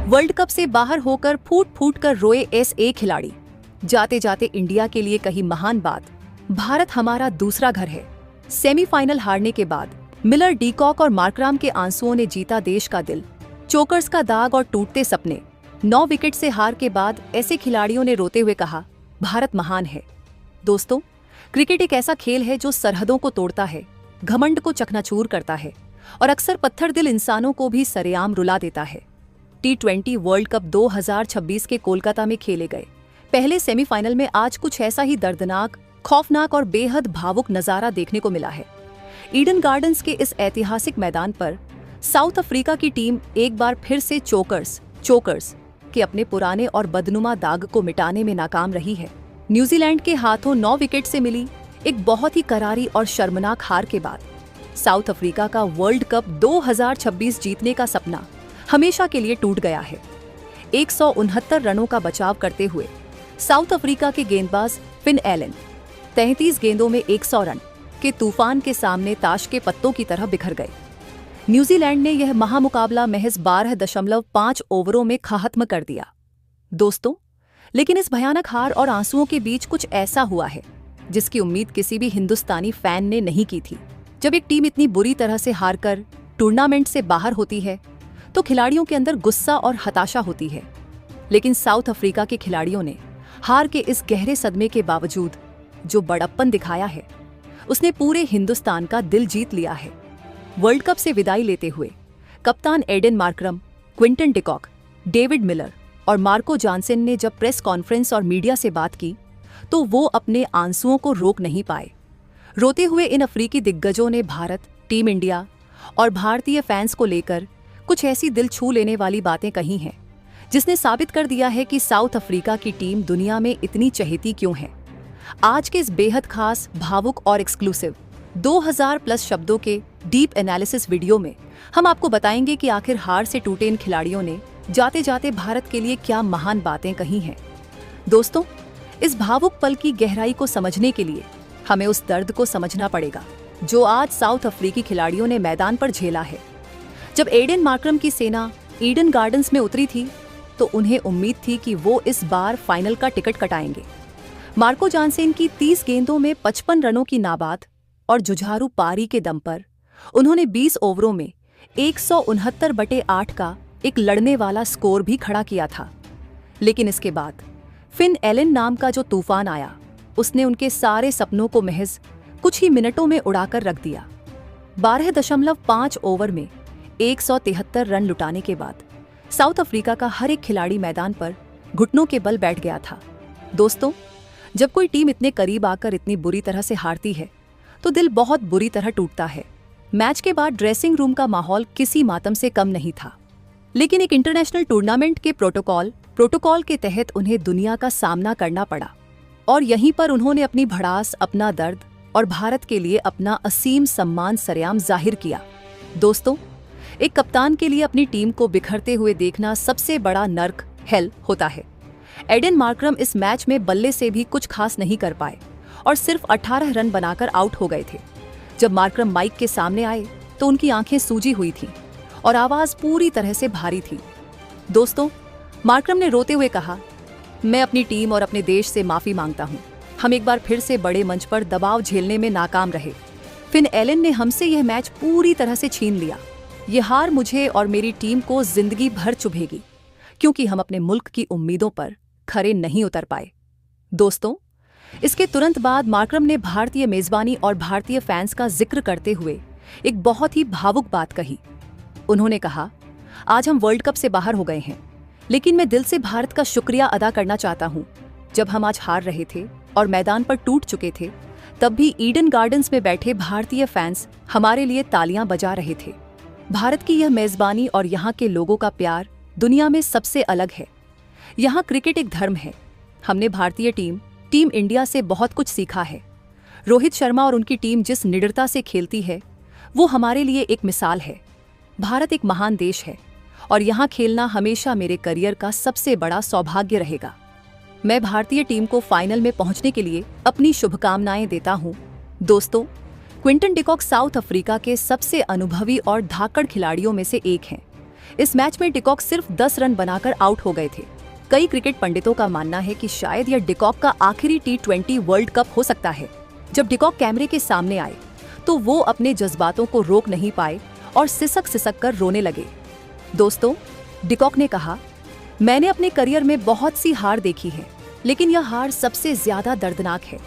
World cup से बाहर होकर फूट फूट कर रोए एसए खिलाड़ी। जाते जाते इंडिया के लिए कही महान बात, भारत हमारा दूसरा घर है। सेमीफाइनल हारने के बाद मिलर, डीकॉक और मार्कराम के आंसुओं ने जीता देश का दिल। चोकर्स का दाग और टूटते सपने। 9 विकेट से हार के बाद ऐसे खिलाड़ियों ने रोते हुए कहा, भारत महान है। दोस्तों, क्रिकेट एक ऐसा खेल है जो सरहदों को तोड़ता है, घमंड को चकनाचूर करता है और अक्सर पत्थर दिल इंसानों को भी सरेआम रुला देता है। T20 वर्ल्ड कप 2026 के कोलकाता में खेले गए पहले सेमीफाइनल में आज कुछ ऐसा ही दर्दनाक, खौफनाक और बेहद भावुक नजारा देखने को मिला है। ईडन गार्डन्स के इस ऐतिहासिक मैदान पर साउथ अफ्रीका की टीम एक बार फिर से चोकर्स के अपने पुराने और बदनुमा दाग को मिटाने में नाकाम रही है। न्यूजीलैंड के हाथों 9 विकेट से मिली एक बहुत ही करारी और शर्मनाक हार के बाद साउथ अफ्रीका का वर्ल्ड कप 2026 जीतने का सपना हमेशा के लिए टूट गया है। 169 रनों का बचाव करते हुए साउथ अफ्रीका के गेंदबाज फिन एलन 33 गेंदों में 100 रन के तूफान के सामने ताश के पत्तों की तरह बिखर गए। न्यूजीलैंड ने यह महामुकाबला महज 12.5 ओवरों में खत्म कर दिया। दोस्तों, लेकिन इस भयानक हार और आंसुओं के बीच कुछ ऐसा हुआ है जिसकी उम्मीद किसी भी हिंदुस्तानी फैन ने नहीं की थी। जब एक टीम इतनी बुरी तरह से हारकर टूर्नामेंट से बाहर होती है तो खिलाड़ियों के अंदर गुस्सा और हताशा होती है, लेकिन साउथ अफ्रीका के खिलाड़ियों ने हार के इस गहरे सदमे के बावजूद जो बड़प्पन दिखाया है, उसने पूरे हिंदुस्तान का दिल जीत लिया है। वर्ल्ड कप से विदाई लेते हुए कप्तान Aiden Markram, Quinton de Kock, David Miller और मार्को जॉनसन ने जब प्रेस कॉन्फ्रेंस और मीडिया से बात की तो वो अपने आंसुओं को रोक नहीं पाए। रोते हुए इन अफ्रीकी दिग्गजों ने भारत, टीम इंडिया और भारतीय फैंस को लेकर कुछ ऐसी दिल छू लेने वाली बातें कही हैं जिसने साबित कर दिया है कि साउथ अफ्रीका की टीम दुनिया में इतनी चहेती क्यों है। आज के इस बेहद खास, भावुक और एक्सक्लूसिव 2000+ शब्दों के डीप एनालिसिस वीडियो में हम आपको बताएंगे कि आखिर हार से टूटे इन खिलाड़ियों ने जाते जाते भारत के लिए क्या महान बातें कही हैं। दोस्तों, इस भावुक पल की गहराई को समझने के लिए हमें उस दर्द को समझना पड़ेगा जो आज साउथ अफ्रीकी खिलाड़ियों ने मैदान पर झेला है। जब एडेन मार्करम की सेना ईडन गार्डन्स में उतरी थी तो उन्हें उम्मीद थी कि वो इस बार फाइनल का टिकट कटाएंगे। मार्को जॉनसन की 30 गेंदों में 55 रनों की नाबाद और जुझारू पारी के दम पर उन्होंने 20 ओवरों में 169/8 का एक लड़ने वाला स्कोर भी खड़ा किया था। लेकिन इसके बाद फिन एलन नाम का जो तूफान आया, उसने उनके सारे सपनों को महज कुछ ही मिनटों में उड़ाकर रख दिया। 12.5 ओवर में 173 रन लुटाने के बाद साउथ अफ्रीका का हर एक खिलाड़ी मैदान पर घुटनों के बल बैठ गया था। दोस्तों, जब कोई टीम इतने करीब आकर इतनी बुरी तरह से हारती है तो दिल बहुत बुरी तरह टूटता है। मैच के बाद ड्रेसिंग रूम का माहौल किसी मातम से कम नहीं था, लेकिन एक इंटरनेशनल टूर्नामेंट के प्रोटोकॉल के तहत उन्हें दुनिया का सामना करना पड़ा और यहीं पर उन्होंने अपनी भड़ास, अपना दर्द और भारत के लिए अपना असीम सम्मान सरेआम जाहिर किया। दोस्तों, एक कप्तान के लिए अपनी टीम को बिखरते हुए देखना सबसे बड़ा नर्क, हेल होता है। एडेन मार्करम इस मैच में बल्ले से भी कुछ खास नहीं कर पाए और सिर्फ 18 रन बनाकर आउट हो गए थे। जब मार्करम माइक के सामने आए तो उनकी आंखें सूजी हुई थीं और आवाज पूरी तरह से भारी थी। दोस्तों, मार्करम ने रोते हुए कहा, मैं अपनी टीम और अपने देश से माफी मांगता हूं। हम एक बार फिर से बड़े मंच पर दबाव झेलने में नाकाम रहे। फिन एलन ने हमसे यह मैच पूरी तरह से छीन लिया। ये हार मुझे और मेरी टीम को जिंदगी भर चुभेगी क्योंकि हम अपने मुल्क की उम्मीदों पर खरे नहीं उतर पाए। दोस्तों, इसके तुरंत बाद मार्करम ने भारतीय मेजबानी और भारतीय फैंस का जिक्र करते हुए एक बहुत ही भावुक बात कही। उन्होंने कहा, आज हम वर्ल्ड कप से बाहर हो गए हैं, लेकिन मैं दिल से भारत का शुक्रिया अदा करना चाहता हूं। जब हम आज हार रहे थे और मैदान पर टूट चुके थे, तब भी ईडन गार्डन्स में बैठे भारतीय फैंस हमारे लिए तालियां बजा रहे थे। भारत की यह मेजबानी और यहाँ के लोगों का प्यार दुनिया में सबसे अलग है। यहाँ क्रिकेट एक धर्म है। हमने भारतीय टीम इंडिया से बहुत कुछ सीखा है। रोहित शर्मा और उनकी टीम जिस निडरता से खेलती है, वो हमारे लिए एक मिसाल है। भारत एक महान देश है और यहाँ खेलना हमेशा मेरे करियर का सबसे बड़ा सौभाग्य रहेगा। मैं भारतीय टीम को फाइनल में पहुंचने के लिए अपनी शुभकामनाएं देता हूँ। दोस्तों, क्विंटन डिकॉक साउथ अफ्रीका के सबसे अनुभवी और धाकड़ खिलाड़ियों में से एक हैं। इस मैच में डिकॉक सिर्फ 10 रन बनाकर आउट हो गए थे। कई क्रिकेट पंडितों का मानना है कि शायद यह डिकॉक का आखिरी T20 वर्ल्ड कप हो सकता है। जब डिकॉक कैमरे के सामने आए तो वो अपने जज्बातों को रोक नहीं पाए और सिसक सिसक कर रोने लगे। दोस्तों, डिकॉक ने कहा, मैंने अपने करियर में बहुत सी हार देखी है, लेकिन यह हार सबसे ज्यादा दर्दनाक है।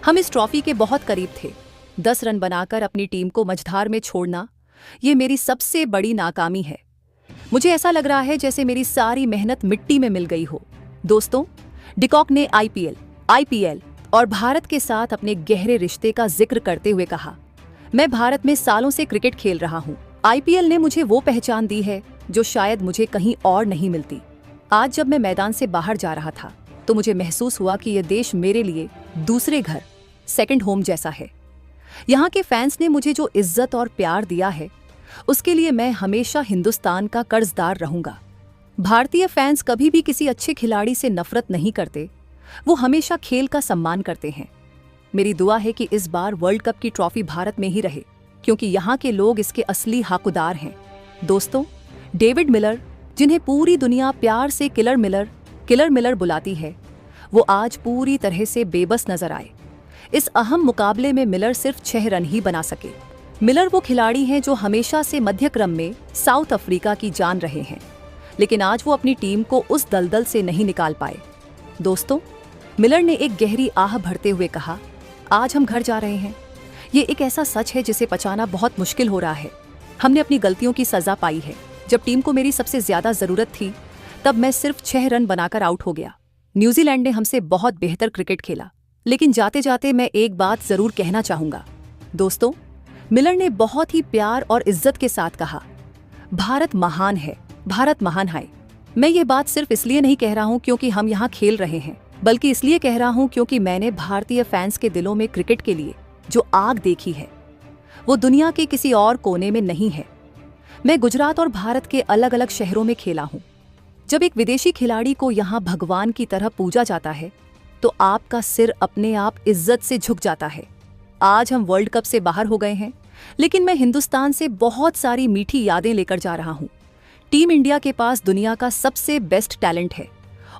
हम इस ट्रॉफी के बहुत करीब थे। 10 रन बनाकर अपनी टीम को मझधार में छोड़ना, ये मेरी सबसे बड़ी नाकामी है। मुझे ऐसा लग रहा है जैसे मेरी सारी मेहनत मिट्टी में मिल गई हो। दोस्तों, डिकॉक ने IPL और भारत के साथ अपने गहरे रिश्ते का जिक्र करते हुए कहा, मैं भारत में सालों से क्रिकेट खेल रहा हूँ। IPL ने मुझे वो पहचान दी है जो शायद मुझे कहीं और नहीं मिलती। आज जब मैं मैदान से बाहर जा रहा था तो मुझे महसूस हुआ कि यह देश मेरे लिए दूसरे घर, सेकंड होम जैसा है। यहाँ के फैंस ने मुझे जो इज्जत और प्यार दिया है, उसके लिए मैं हमेशा हिंदुस्तान का कर्जदार रहूंगा। भारतीय फैंस कभी भी किसी अच्छे खिलाड़ी से नफरत नहीं करते, वो हमेशा खेल का सम्मान करते हैं। मेरी दुआ है कि इस बार वर्ल्ड कप की ट्रॉफी भारत में ही रहे, क्योंकि यहाँ के लोग इसके असली हकदार हैं। दोस्तों, डेविड मिलर, जिन्हें पूरी दुनिया प्यार से किलर मिलर बुलाती है, वो आज पूरी तरह से बेबस नजर आए। इस अहम मुकाबले में मिलर सिर्फ 6 रन ही बना सके। मिलर वो खिलाड़ी हैं जो हमेशा से मध्य क्रम में साउथ अफ्रीका की जान रहे हैं, लेकिन आज वो अपनी टीम को उस दलदल से नहीं निकाल पाए। दोस्तों, मिलर ने एक गहरी आह भरते हुए कहा, आज हम घर जा रहे हैं। ये एक ऐसा सच है जिसे पचाना बहुत मुश्किल हो रहा है। हमने अपनी गलतियों की सजा पाई है। जब टीम को मेरी सबसे ज्यादा जरूरत थी, तब मैं सिर्फ 6 रन बनाकर आउट हो गया। न्यूजीलैंड ने हमसे बहुत बेहतर क्रिकेट खेला, लेकिन जाते जाते मैं एक बात जरूर कहना चाहूंगा। दोस्तों, मिलर ने बहुत ही प्यार और इज्जत के साथ कहा, भारत महान है, भारत महान है। मैं ये बात सिर्फ इसलिए नहीं कह रहा हूँ क्योंकि हम यहाँ खेल रहे हैं, बल्कि इसलिए कह रहा हूँ क्योंकि मैंने भारतीय फैंस के दिलों में क्रिकेट के लिए जो आग देखी है, वो दुनिया के किसी और कोने में नहीं है। मैं गुजरात और भारत के अलग अलग शहरों में खेला हूँ। जब एक विदेशी खिलाड़ी को यहाँ भगवान की तरह पूजा जाता है, तो आपका सिर अपने आप इज्जत से झुक जाता है। आज हम वर्ल्ड कप से बाहर हो गए हैं, लेकिन मैं हिंदुस्तान से बहुत सारी मीठी यादें लेकर जा रहा हूँ। टीम इंडिया के पास दुनिया का सबसे बेस्ट टैलेंट है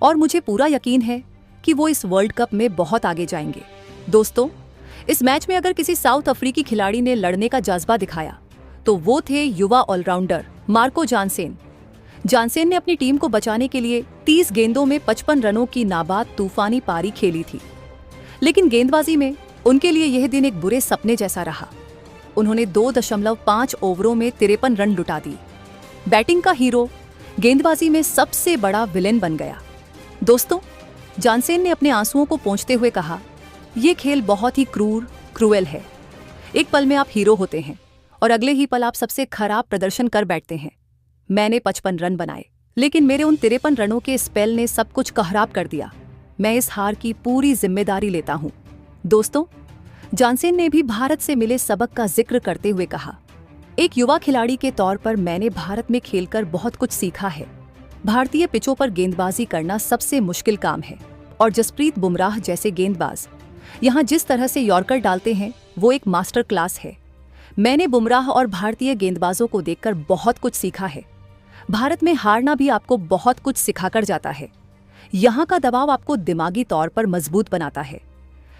और मुझे पूरा यकीन है कि वो इस वर्ल्ड कप में बहुत आगे जाएंगे। दोस्तों, इस मैच में अगर किसी साउथ अफ्रीकी खिलाड़ी ने लड़ने का जज्बा दिखाया तो वो थे युवा ऑलराउंडर मार्को जानसेन। जानसेन ने अपनी टीम को बचाने के लिए 30 गेंदों में 55 रनों की नाबाद तूफानी पारी खेली थी, लेकिन गेंदबाजी में उनके लिए यह दिन एक बुरे सपने जैसा रहा। उन्होंने 2.5 ओवरों में 53 रन लुटा दिए। बैटिंग का हीरो गेंदबाजी में सबसे बड़ा विलेन बन गया। दोस्तों, जानसेन ने अपने आंसुओं को पोंछते हुए कहा, यह खेल बहुत ही क्रूएल है। एक पल में आप हीरो होते हैं और अगले ही पल आप सबसे खराब प्रदर्शन कर बैठते हैं। मैंने 55 रन बनाए, लेकिन मेरे उन 53 रनों के स्पेल ने सब कुछ खराब कर दिया। मैं इस हार की पूरी जिम्मेदारी लेता हूं। दोस्तों, जानसेन ने भी भारत से मिले सबक का जिक्र करते हुए कहा, एक युवा खिलाड़ी के तौर पर मैंने भारत में खेलकर बहुत कुछ सीखा है। भारतीय पिचों पर गेंदबाजी करना सबसे मुश्किल काम है और जसप्रीत बुमराह जैसे गेंदबाज यहाँ जिस तरह से यॉर्कर डालते हैं, वो एक मास्टर क्लास है। मैंने बुमराह और भारतीय गेंदबाजों को देखकर बहुत कुछ सीखा है। भारत में हारना भी आपको बहुत कुछ सिखाकर जाता है। यहाँ का दबाव आपको दिमागी तौर पर मजबूत बनाता है।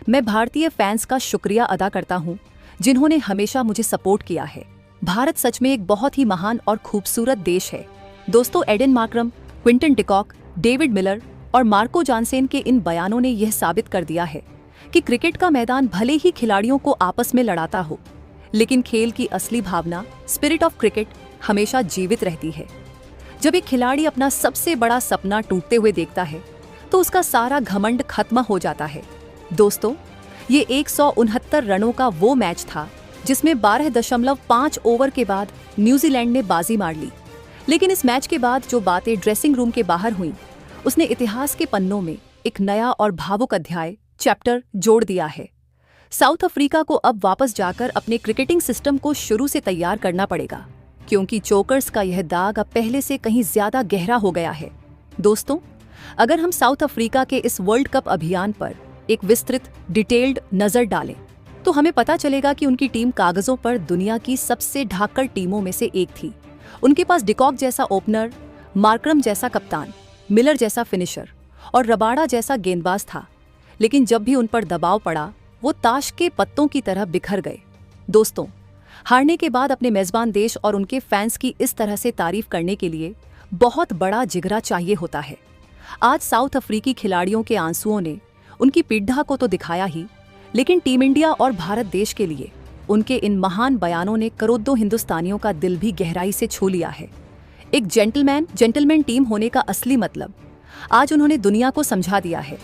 मैं भारतीय फैंस का शुक्रिया अदा करता हूँ जिन्होंने हमेशा मुझे सपोर्ट किया है। भारत सच में एक बहुत ही महान और खूबसूरत देश है। दोस्तों, Aiden Markram, Quinton de Kock, David Miller और मार्को जानसेन के इन बयानों ने यह साबित कर दिया है कि क्रिकेट का मैदान भले ही खिलाड़ियों को आपस में लड़ाता हो, लेकिन खेल की असली भावना, स्पिरिट ऑफ क्रिकेट, हमेशा जीवित रहती है। जब एक खिलाड़ी अपना सबसे बड़ा सपना टूटते हुए देखता है तो उसका सारा घमंड खत्म हो जाता है। दोस्तों, ये 169 रनों का वो मैच था जिसमें 12.5 ओवर के बाद न्यूजीलैंड ने बाजी मार ली। लेकिन इस मैच के बाद जो बातें ड्रेसिंग रूम के बाहर हुई, उसने इतिहास के पन्नों में एक नया और भावुक अध्याय, चैप्टर जोड़ दिया है। साउथ अफ्रीका को अब वापस जाकर अपने क्रिकेटिंग सिस्टम को शुरू से तैयार करना पड़ेगा, क्योंकि चोकर्स का यह दाग अब पहले से कहीं ज्यादा गहरा हो गया है। दोस्तों, अगर हम साउथ अफ्रीका के इस वर्ल्ड कप अभियान पर एक विस्तृत, डिटेल्ड नजर डालें तो हमें पता चलेगा कि उनकी टीम कागजों पर दुनिया की सबसे ढाकड़ टीमों में से एक थी, उनके पास डिकॉक जैसा ओपनर, मार्करम जैसा कप्तान, मिलर जैसा फिनिशर और रबाडा जैसा गेंदबाज था, लेकिन जब भी उन पर दबाव पड़ा वो ताश के पत्तों की तरह बिखर गए। दोस्तों, हारने के बाद अपने मेजबान देश और उनके फैंस की इस तरह से तारीफ करने के लिए बहुत बड़ा जिगरा चाहिए होता है। आज साउथ अफ्रीकी खिलाड़ियों के आंसुओं ने उनकी पीढ़ा को तो दिखाया ही, लेकिन टीम इंडिया और भारत देश के लिए उनके इन महान बयानों ने करोड़ों हिंदुस्तानियों का दिल भी गहराई से छू लिया है। एक जेंटलमैन टीम होने का असली मतलब आज उन्होंने दुनिया को समझा दिया है।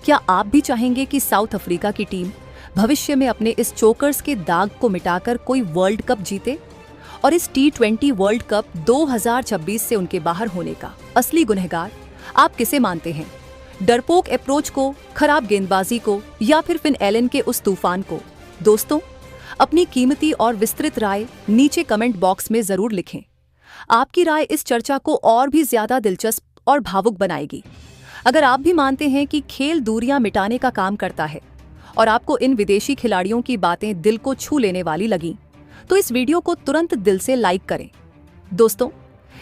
क्या आप भी चाहेंगे कि साउथ अफ्रीका की टीम भविष्य में अपने इस चोकर्स के दाग को मिटाकर कोई वर्ल्ड कप जीते? और इस T20 वर्ल्ड कप 2026 से उनके बाहर होने का असली गुनहगार आप किसे मानते हैं? डरपोक अप्रोच को, खराब गेंदबाजी को, या फिर फिन एलन के उस तूफान को? दोस्तों, अपनी कीमती और विस्तृत राय नीचे कमेंट बॉक्स में जरूर लिखें। आपकी राय इस चर्चा को और भी ज्यादा दिलचस्प और भावुक बनाएगी। अगर आप भी मानते हैं कि खेल दूरियां मिटाने का काम करता है और आपको इन विदेशी खिलाड़ियों की बातें दिल को छू लेने वाली लगीं, तो इस वीडियो को तुरंत दिल से लाइक करें। दोस्तों,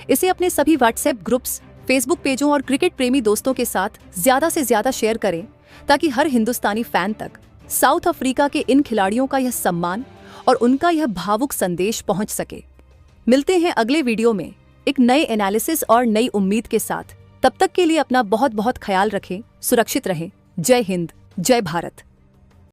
इसे अपने सभी व्हाट्सएप ग्रुप्स, फेसबुक पेजों और क्रिकेट प्रेमी दोस्तों के साथ ज्यादा से ज्यादा शेयर करें ताकि हर हिंदुस्तानी फैन तक साउथ अफ्रीका के इन खिलाड़ियों का यह सम्मान और उनका यह भावुक संदेश पहुंच सके। मिलते हैं अगले वीडियो में एक नए एनालिसिस और नई उम्मीद के साथ। तब तक के लिए अपना बहुत बहुत ख्याल रखें, सुरक्षित रहें। जय हिंद, जय भारत।